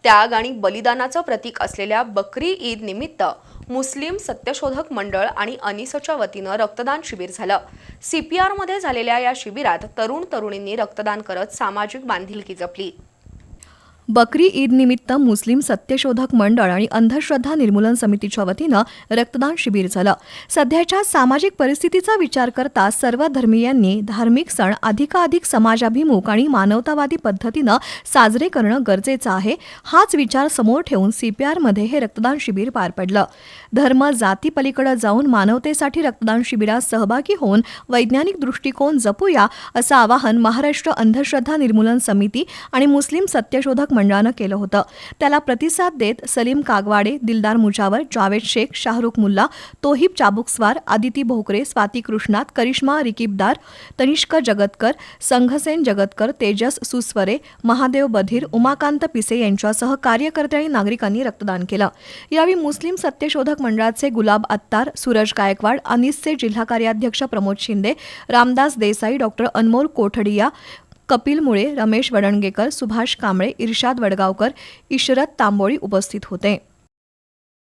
त्याग आणि बलिदानाचं प्रतीक असलेल्या बकरी ईद निमित्त मुस्लिम सत्यशोधक मंडळ आणि अनिसच्या वतीनं रक्तदान शिबिर झालं। CPR मध्ये झालेल्या या शिबिरात तरुण तरुणींनी रक्तदान करत सामाजिक बांधिलकी जपली। बकरी ईद निमित्त मुस्लिम सत्यशोधक मंडळ आणि अंधश्रद्धा निर्मूलन समितीच्या वतीनं रक्तदान शिबिर झालं। सध्याच्या सामाजिक परिस्थितीचा विचार करता सर्व धर्मीयांनी धार्मिक सण अधिकाधिक समाजाभिमुख आणि मानवतावादी पद्धतीनं साजरे करणं गरजेचं आहे। हाच विचार समोर ठेवून CPR मध्ये हे रक्तदान शिबिर पार पडलं। धर्म जाती पलीकडे जाऊन मानवतेसाठी रक्तदान शिबिरात सहभागी होऊन वैज्ञानिक दृष्टिकोन जपूया असं आवाहन महाराष्ट्र अंधश्रद्धा निर्मूलन समिती आणि मुस्लिम सत्यशोधक मंडळानं केलं होतं। त्याला प्रतिसाद देत सलीम कागवाडे, दिलदार मुजावर, जावेद शेख, शाहरुख मुल्ला, तोहिब चाबुकस्वार, आदिती भोकरे, स्वाती कृष्णात, करिश्मा रिकीबदार, तनिष्क जगतकर, संघसेन जगतकर, तेजस सुस्वरे, महादेव बधीर, उमाकांत पिसे यांच्यासह कार्यकर्ते आणि नागरिकांनी रक्तदान केलं। यावेळी मुस्लिम सत्यशोधक मंडळाचे गुलाब अत्तार, सूरज गायकवाड, अनिसचे जिल्हा कार्याध्यक्ष प्रमोद शिंदे, रामदास देसाई, डॉक्टर अनमोल कोठडिया, कपिल मुळे, रमेश वडणगेकर, सुभाष कांबळे, इर्शाद वडगावकर, इशरत तांबोळी उपस्थित होते।